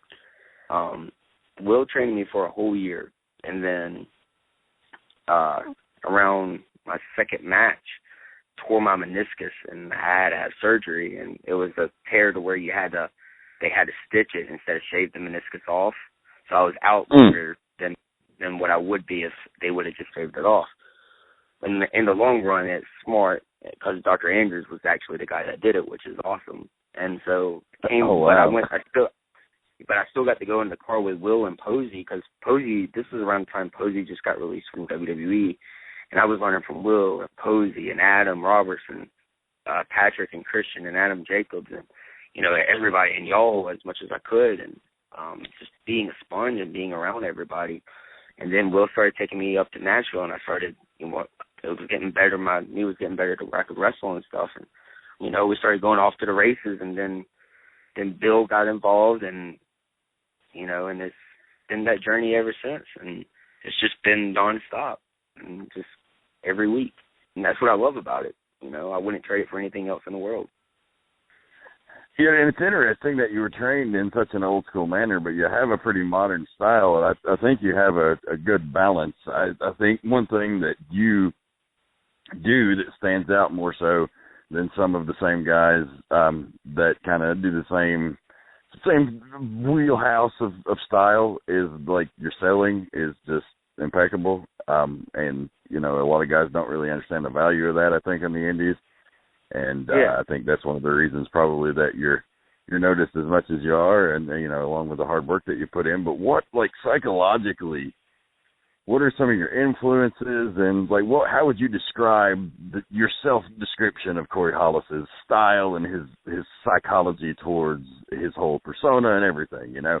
D: Will trained me for a whole year, and then around my second match, tore my meniscus, and I had to have surgery, and it was a tear to where they had to stitch it instead of shave the meniscus off. So I was out longer than what I would be if they would have just shaved it off. And in the long run, it's smart because Dr. Andrews was actually the guy that did it, which is awesome. And so but I still got to go in the car with Will and Posey, because this was around the time Posey just got released from WWE, and I was learning from Will and Posey and Adam Robertson, Patrick and Christian and Adam Jacobs, and everybody and y'all as much as I could, and just being a sponge and being around everybody. And then Will started taking me up to Nashville, and I started, it was getting better. My knee was getting better to where I could wrestle and stuff. And, we started going off to the races, and then Bill got involved, and, and it's been that journey ever since. And it's just been nonstop and just every week. And that's what I love about it. I wouldn't trade it for anything else in the world.
E: Yeah, and it's interesting that you were trained in such an old school manner, but you have a pretty modern style, and I think you have a good balance. I think one thing that you do that stands out more so than some of the same guys that kind of do the same wheelhouse of style is like your selling is just impeccable. And, you know, a lot of guys don't really understand the value of that, I think, in the Indies. And I think that's one of the reasons probably that you're noticed as much as you are, and, you know, along with the hard work that you put in. But what, like, psychologically, what are some of your influences, and, like, how would you describe your self-description of Corey Hollis's style and his psychology towards his whole persona and everything, you know?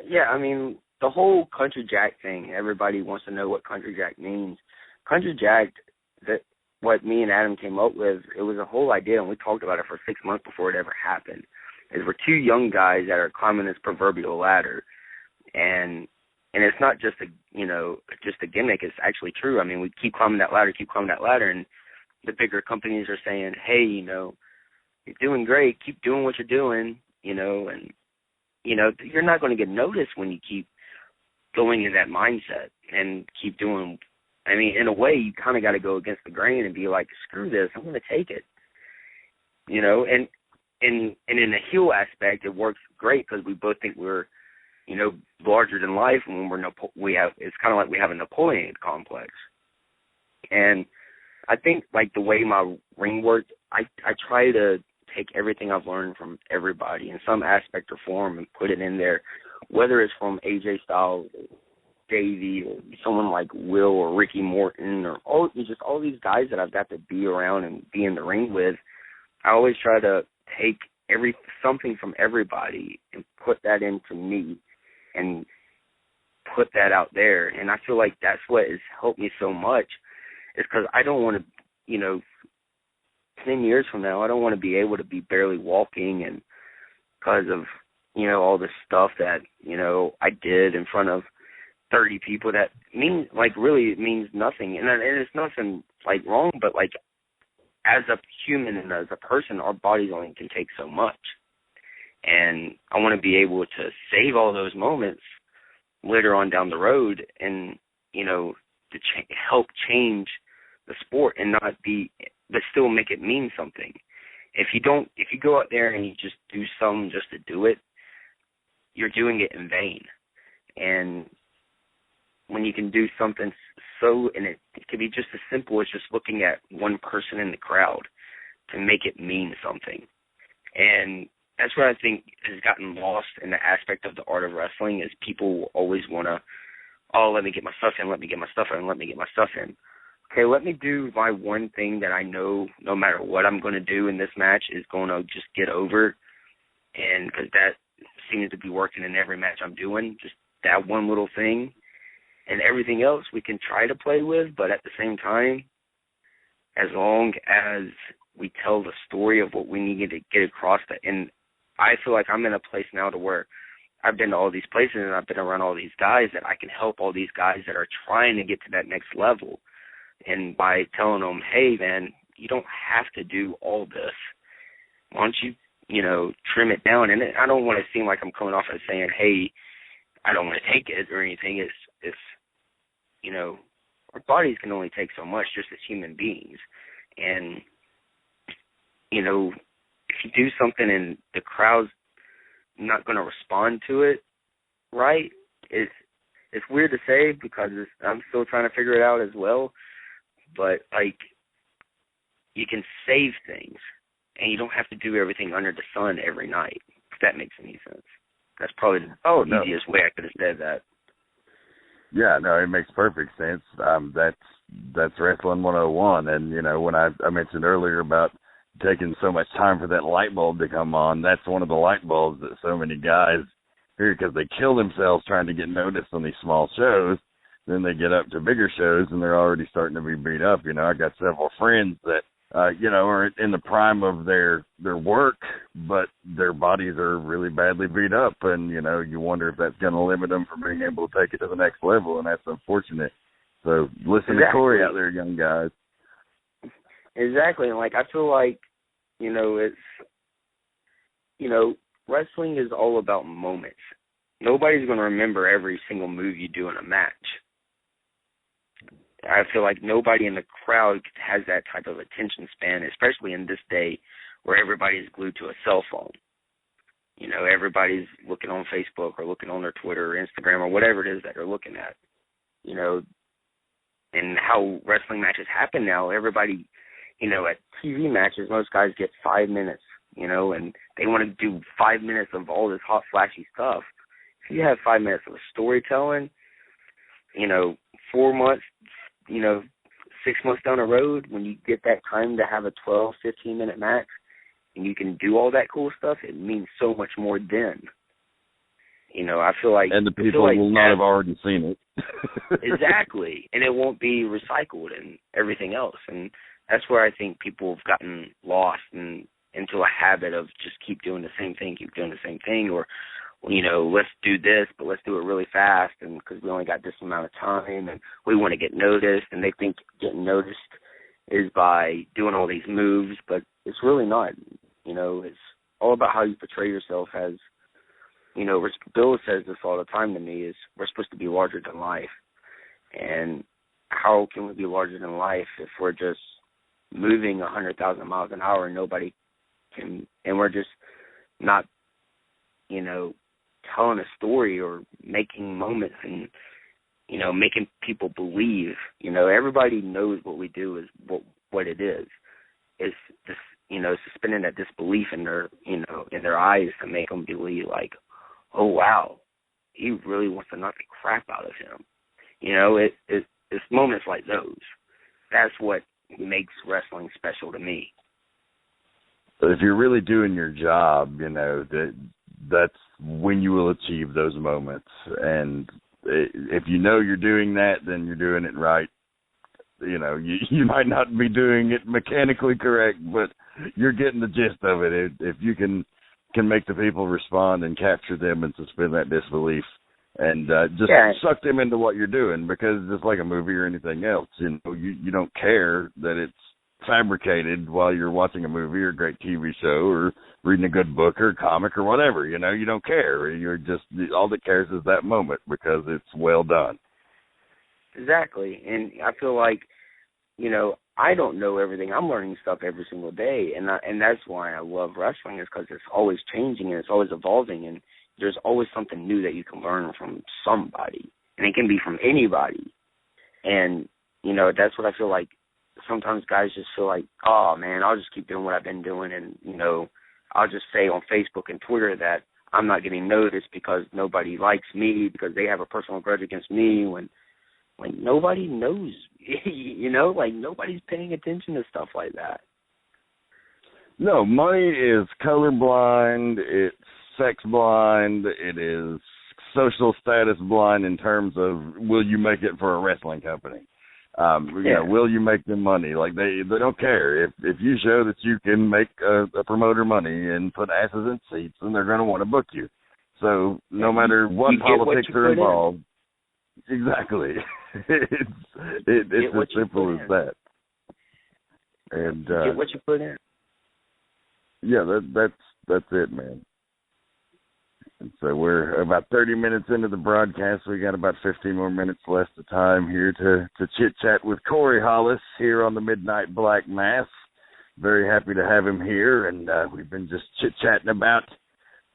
D: Yeah, I mean, the whole Country Jack thing, everybody wants to know what Country Jack means. Country Jack, what me and Adam came up with, it was a whole idea, and we talked about it for 6 months before it ever happened. Is we're two young guys that are climbing this proverbial ladder, and it's not just a gimmick. It's actually true. I mean, we keep climbing that ladder, and the bigger companies are saying, hey, you know, you're doing great, keep doing what you're doing, you know, and, you know, you're not going to get noticed when you keep going in that mindset and keep doing. I mean, in a way, you kind of got to go against the grain and be like, screw this, I'm going to take it, you know, and in the heel aspect, it works great because we both think we're, you know, larger than life, and when it's kind of like we have a Napoleon complex. And I think, like, the way my ring works, I try to take everything I've learned from everybody in some aspect or form and put it in there, whether it's from AJ Styles, or Davey, or someone like Will or Ricky Morton, or all these guys that I've got to be around and be in the ring with. I always try to take something from everybody and put that into me and put that out there. And I feel like that's what has helped me so much, is because I don't want to, you know, 10 years from now, I don't want to be able to be barely walking, and because of, you know, all the stuff that, you know, I did in front of 30 people that mean, like, really it means nothing. And it's nothing, like, wrong, but, like, as a human and as a person, our bodies only can take so much. And I want to be able to save all those moments later on down the road and, you know, to help change the sport and but still make it mean something. If you go out there and you just do something just to do it, you're doing it in vain. And when you can do something and it can be just as simple as just looking at one person in the crowd to make it mean something. And that's what I think has gotten lost in the aspect of the art of wrestling, is people always want to, let me get my stuff in, let me get my stuff in, let me get my stuff in. Okay, let me do my one thing that I know no matter what I'm going to do in this match is going to just get over, and because that seems to be working in every match I'm doing, just that one little thing. And everything else we can try to play with, but at the same time, as long as we tell the story of what we need to get across, and I feel like I'm in a place now to where I've been to all these places and I've been around all these guys that I can help all these guys that are trying to get to that next level. And by telling them, hey, man, you don't have to do all this. Why don't you, you know, trim it down? And I don't want to seem like I'm coming off as saying, hey, I don't want to take it or anything. It's you know, our bodies can only take so much just as human beings. And, you know, if you do something and the crowd's not going to respond to it right, it's weird to say because I'm still trying to figure it out as well. But, like, you can save things, and you don't have to do everything under the sun every night, if that makes any sense. That's probably the easiest way I could have said that.
E: Yeah, no, it makes perfect sense. That's Wrestling 101. And, you know, when I mentioned earlier about taking so much time for that light bulb to come on, that's one of the light bulbs that so many guys here, because they kill themselves trying to get noticed on these small shows. Then they get up to bigger shows and they're already starting to be beat up. You know, I got several friends that, you know, are in the prime of their work, but their bodies are really badly beat up. And, you know, you wonder if that's going to limit them from being able to take it to the next level, and that's unfortunate. So listen to Corey out there, young guys.
D: Exactly. And, like, I feel like, you know, wrestling is all about moments. Nobody's going to remember every single move you do in a match. I feel like nobody in the crowd has that type of attention span, especially in this day where everybody's glued to a cell phone. You know, everybody's looking on Facebook or looking on their Twitter or Instagram or whatever it is that they're looking at. and how wrestling matches happen now. Everybody, at TV matches, most guys get 5 minutes, and they want to do 5 minutes of all this hot, flashy stuff. If you have 5 minutes of storytelling, 4 months, 6 months down the road, when you get that time to have a 12, 15-minute match, and you can do all that cool stuff, it means so much more then. I feel like...
E: And the people will not have already seen it.
D: Exactly. And it won't be recycled and everything else. And that's where I think people have gotten lost and into a habit of just keep doing the same thing, or, let's do this, but let's do it really fast, and because we only got this amount of time, and we want to get noticed, and they think getting noticed is by doing all these moves, but it's really not. It's all about how you portray yourself as, Bill says this all the time to me, is we're supposed to be larger than life. And how can we be larger than life if we're just moving 100,000 miles an hour and nobody can, and we're just not, telling a story or making moments and, making people believe. Everybody knows what we do is what it is. It's this, suspending that disbelief in their, in their eyes to make them believe, like, oh, wow, he really wants to knock the crap out of him. It's moments like those. That's what makes wrestling special to me.
E: But if you're really doing your job, that's when you will achieve those moments. And if you're doing that, then you're doing it right. You might not be doing it mechanically correct, but you're getting the gist of it. If you can make the people respond and capture them and suspend that disbelief and just suck them into what you're doing, because it's like a movie or anything else. You don't care that it's fabricated while you're watching a movie or a great TV show or reading a good book or comic or whatever. You don't care. You're just, all that cares is that moment because it's well done.
D: Exactly. And I feel like, I don't know everything. I'm learning stuff every single day, and that's why I love wrestling, is because it's always changing and it's always evolving, and there's always something new that you can learn from somebody, and it can be from anybody. And, that's what I feel like. Sometimes guys just feel like, oh, man, I'll just keep doing what I've been doing, and, I'll just say on Facebook and Twitter that I'm not getting noticed because nobody likes me, because they have a personal grudge against me, when nobody knows, nobody's paying attention to stuff like that.
E: No, money is colorblind, it's sex blind, it is social status blind in terms of, will you make it for a wrestling company? Will you make them money? Like they don't care. If you show that you can make a promoter money and put asses in seats, then they're going to want to book you. So no matter what politics are involved, exactly. It's as simple as that. And
D: get what you put in.
E: Yeah, that's it, man. And so we're about 30 minutes into the broadcast. We got about 15 more minutes left of time here to chit-chat with Corey Hollis here on the Midnight Black Mass. Very happy to have him here, and we've been just chit-chatting about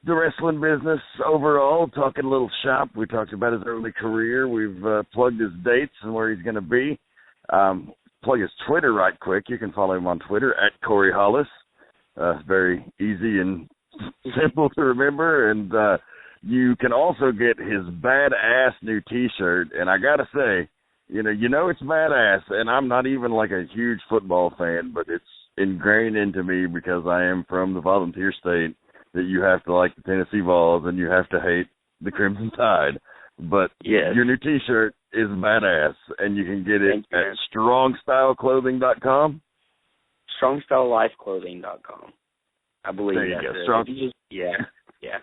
E: the wrestling business overall, talking a little shop. We talked about his early career. We've plugged his dates and where he's going to be. Plug his Twitter right quick. You can follow him on Twitter at Corey Hollis. Very easy and simple to remember, and you can also get his badass new T-shirt. And I gotta say, it's badass, and I'm not even like a huge football fan, but it's ingrained into me because I am from the volunteer state that you have to like the Tennessee Vols and you have to hate the Crimson Tide. But your new T-shirt is badass, and you can get it at strongstyleclothing.com. strongstylelifeclothing.com. I believe there you
D: that's
E: go.
D: Yeah.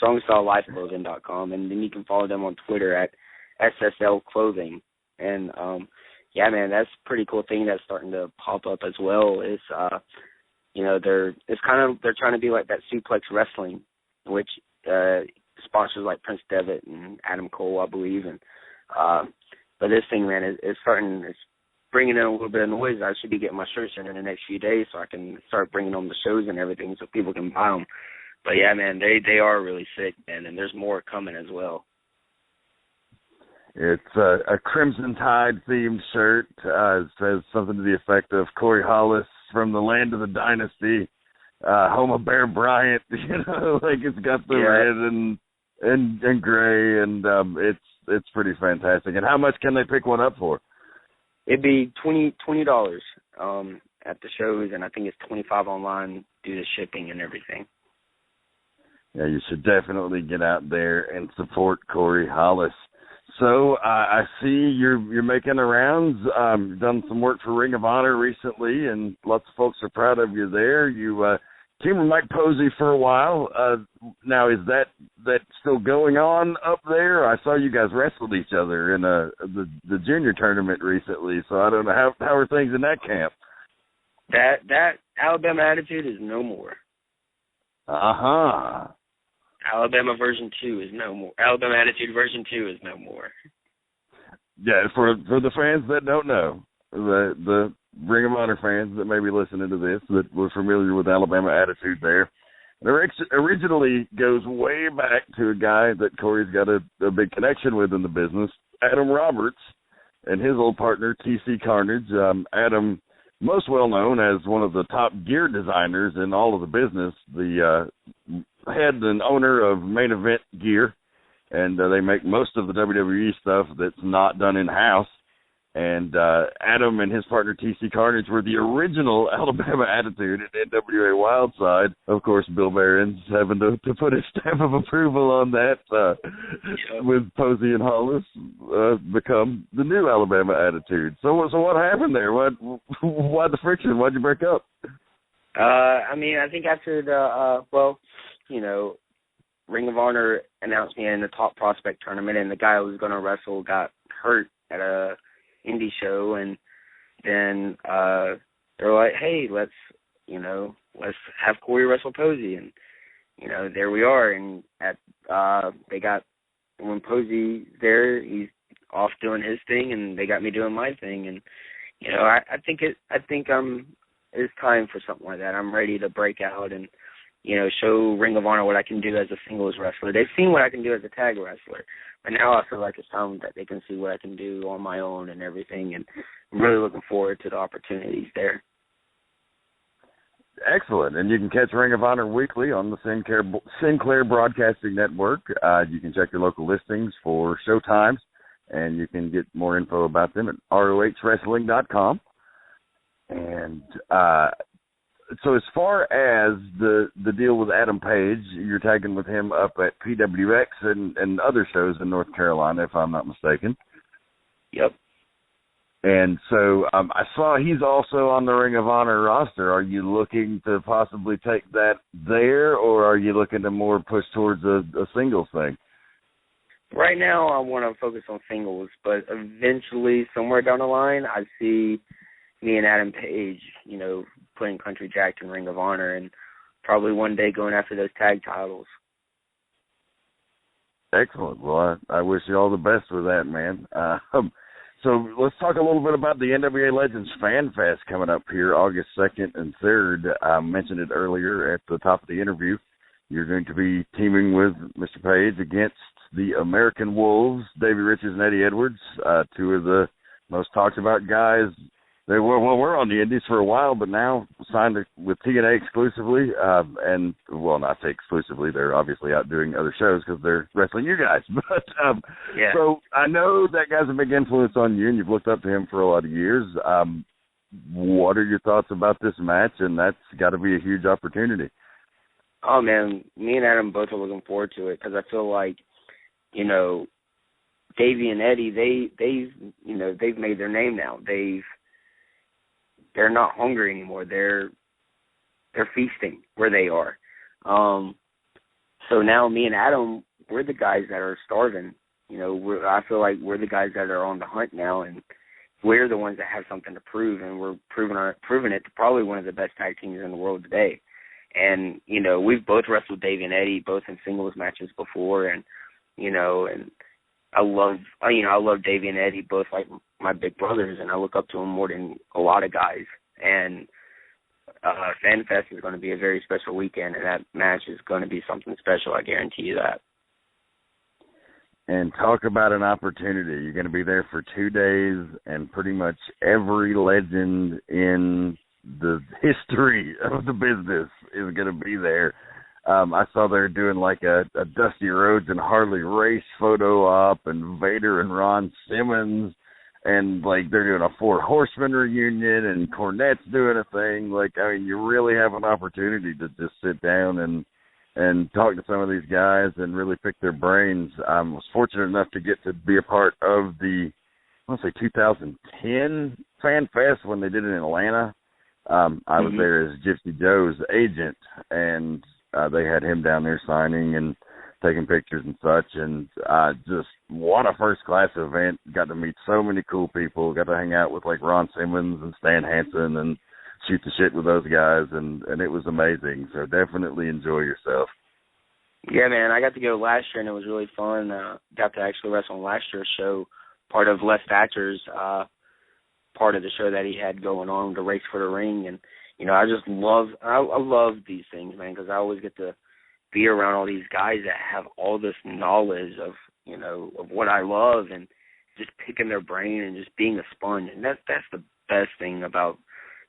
D: strongstylelifeclothing.com, and then you can follow them on Twitter at SSL Clothing. And man, that's a pretty cool thing that's starting to pop up as well. Is they're trying to be like that Suplex Wrestling, which sponsors like Prince Devitt and Adam Cole, I believe. And but this thing, man, is starting. It's bringing in a little bit of noise. I should be getting my shirts in the next few days so I can start bringing them to shows and everything so people can buy them. But, yeah, man, they are really sick, man, and there's more coming as well.
E: It's a Crimson Tide themed shirt. It says something to the effect of Corey Hollis from the land of the dynasty, home of Bear Bryant. Like it's got the red and gray, and it's pretty fantastic. And how much can they pick one up for?
D: It'd be $20 at the shows, and I think it's $25 online due to shipping and everything.
E: Yeah, you should definitely get out there and support Corey Hollis. So I see you're making the rounds. You've done some work for Ring of Honor recently, and lots of folks are proud of you there. You teamed with Mike Posey for a while. Now, is that still going on up there? I saw you guys wrestled each other in the junior tournament recently, so I don't know how are things in that camp.
D: That Alabama attitude is no more.
E: Uh-huh.
D: Alabama version 2 is no more. Alabama attitude version 2 is no more.
E: Yeah, for the fans that don't know, the Ring of Honor fans that may be listening to this that were familiar with Alabama attitude there, it originally goes way back to a guy that Corey's got a big connection with in the business, Adam Roberts, and his old partner, TC Carnage. Adam, most well known as one of the top gear designers in all of the business, the head and owner of Main Event Gear, and they make most of the WWE stuff that's not done in-house. And Adam and his partner TC Carnage were the original Alabama attitude at NWA Wildside. Of course, Bill Barron's having to put his stamp of approval on that with Posey and Hollis become the new Alabama attitude. So what happened there? Why the friction? Why'd you break up?
D: I mean, I think after Ring of Honor announced me in the Top Prospect tournament, and the guy who was going to wrestle got hurt at a indie show, and then they're like, hey, let's have Corey wrestle Posey, and there we are. And when Posey's there, he's off doing his thing, and they got me doing my thing, and I think it's time for something like that. I'm ready to break out and show Ring of Honor what I can do as a singles wrestler. They've seen what I can do as a tag wrestler, but now I feel like it's time that they can see what I can do on my own and everything, and I'm really looking forward to the opportunities there.
E: Excellent. And you can catch Ring of Honor weekly on the Sinclair Broadcasting Network. You can check your local listings for show times, and you can get more info about them at rohwrestling.com. And so as far as the deal with Adam Page, you're tagging with him up at PWX and other shows in North Carolina, if I'm not mistaken.
D: Yep.
E: And so I saw he's also on the Ring of Honor roster. Are you looking to possibly take that there, or are you looking to more push towards a singles thing?
D: Right now I want to focus on singles, but eventually, somewhere down the line, I see me and Adam Page, putting Country Jack in Ring of Honor, and probably one day going after those tag titles.
E: Excellent. Well, I wish you all the best with that, man. So let's talk a little bit about the NWA Legends Fanfest coming up here August 2nd and 3rd. I mentioned it earlier at the top of the interview. You're going to be teaming with Mr. Page against the American Wolves, Davey Richards and Eddie Edwards, two of the most talked about guys. They were on the Indies for a while, but now signed with TNA exclusively. Not say exclusively. They're obviously out doing other shows because they're wrestling you guys. But
D: yeah.
E: So I know that guy's a big influence on you, and you've looked up to him for a lot of years. What are your thoughts about this match? And that's got to be a huge opportunity.
D: Oh man, me and Adam both are looking forward to it because I feel like, Davey and Eddie, they've made their name now. They're not hungry anymore. They're feasting where they are. So now me and Adam, we're the guys that are starving. I feel like we're the guys that are on the hunt now, and we're the ones that have something to prove, and we're proving it to probably one of the best tag teams in the world today. And we've both wrestled Davey and Eddie, both in singles matches before, and and I love Davey and Eddie, both like my big brothers, and I look up to them more than a lot of guys. And FanFest is going to be a very special weekend, and that match is going to be something special. I guarantee you that.
E: and talk about an opportunity. You're going to be there for 2 days, and pretty much every legend in the history of the business is going to be there. I saw they're doing like a Dusty Rhodes and Harley Race photo op, and Vader and Ron Simmons, and like they're doing a Four Horsemen reunion, and Cornette's doing a thing. Like, I mean, you really have an opportunity to just sit down and talk to some of these guys and really pick their brains. I was fortunate enough to get to be a part of the, I want to say 2010 Fan Fest when they did it in Atlanta. I was there as Gypsy Joe's agent, and they had him down there signing and taking pictures and such, and just what a first-class event. Got to meet so many cool people. Got to hang out with, like, Ron Simmons and Stan Hansen and shoot the shit with those guys, and it was amazing. So definitely enjoy yourself.
D: Yeah, man, I got to go last year, and it was really fun. Got to actually wrestle on last year's show, part of Les Thatcher's part of the show that he had going on, the Race for the Ring. And, you know, I just love these things, man, because I always get to be around all these guys that have all this knowledge of, you know, of what I love, and just picking their brain and just being a sponge. And that's the best thing about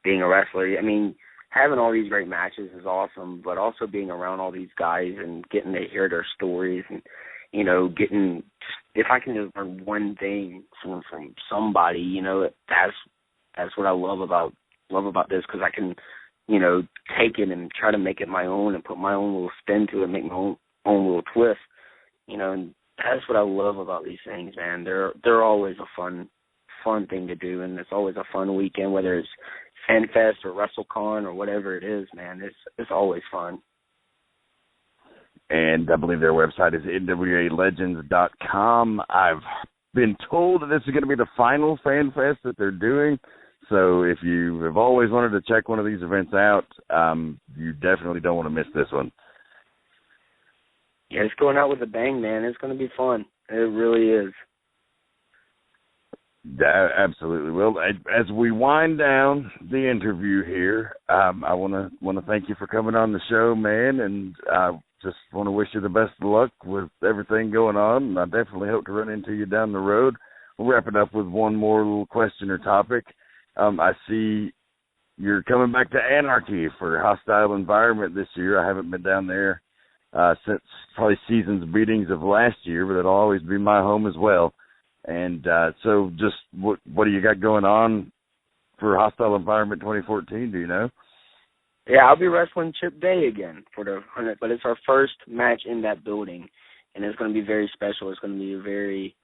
D: being a wrestler. I mean, having all these great matches is awesome, but also being around all these guys and getting to hear their stories, and, you know, if I can just learn one thing from somebody, you know, that's what I love about this, because I can, you know, take it and try to make it my own and put my own little spin to it, make my own little twist, you know, and that's what I love about these things, man. They're always a fun thing to do, and it's always a fun weekend, whether it's FanFest or WrestleCon or whatever it is, man. It's always fun.
E: And I believe their website is NWALegends.com. I've been told that this is going to be the final FanFest that they're doing. So if you have always wanted to check one of these events out, you definitely don't want to miss this one.
D: Yeah, it's going out with a bang, man. It's going to be fun. It really is.
E: Absolutely. Well, as we wind down the interview here, I want to thank you for coming on the show, man, and just want to wish you the best of luck with everything going on. And I definitely hope to run into you down the road. We'll wrap it up with one more little question or topic. I see you're coming back to Anarchy for Hostile Environment this year. I haven't been down there since probably Season's Beatings of last year, but it'll always be my home as well. And so just what do you got going on for Hostile Environment 2014, do you know?
D: Yeah, I'll be wrestling Chip Day again for the 100th, but it's our first match in that building, and it's going to be very special. It's going to be a very,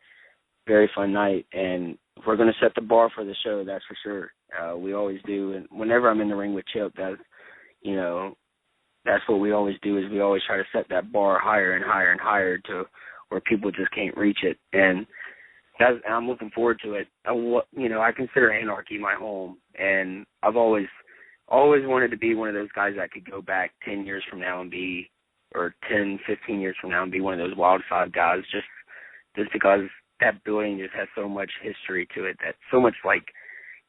D: very fun night, and we're going to set the bar for the show, that's for sure. We always do, and whenever I'm in the ring with Chip, that's what we always do, is we always try to set that bar higher and higher and higher to where people just can't reach it, and I'm looking forward to it. I consider Anarchy my home, and I've always wanted to be one of those guys that could go back 10 years from now and be, or 10, 15 years from now and be one of those wild side guys, just because that building just has so much history to it, that so much, like,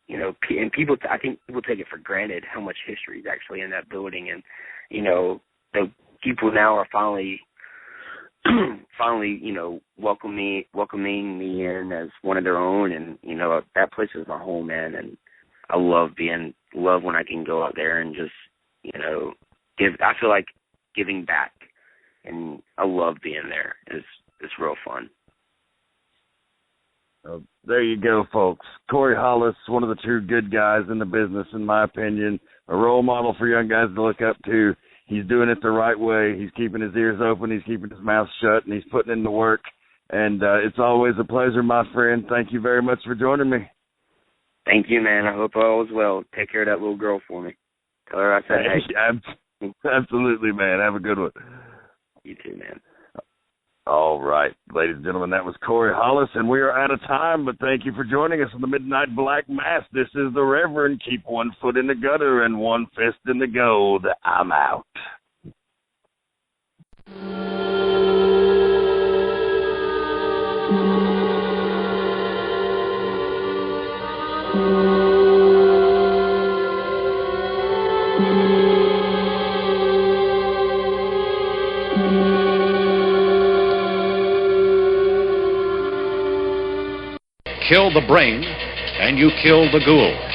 D: you know, and I think people take it for granted how much history is actually in that building, and, you know, the people now are finally, you know, welcoming me in as one of their own, and, you know, that place is my home, man, and I love when I can go out there and just, you know, I feel like giving back, and I love being there. It's real fun.
E: There you go, folks. Corey Hollis, one of the true good guys in the business, in my opinion, a role model for young guys to look up to. He's doing it the right way. He's keeping his ears open. He's keeping his mouth shut, and he's putting in the work. And it's always a pleasure, my friend. Thank you very much for joining me.
D: Thank you, man. I hope all is well. Take care of that little girl for me. Tell her I said hey.
E: Absolutely, man. Have a good one.
D: You too, man.
E: All right, ladies and gentlemen, that was Corey Hollis, and we are out of time, but thank you for joining us on the Midnight Black Mass. This is the Reverend. Keep one foot in the gutter and one fist in the gold. I'm out.
F: kill the brain and you kill the ghoul.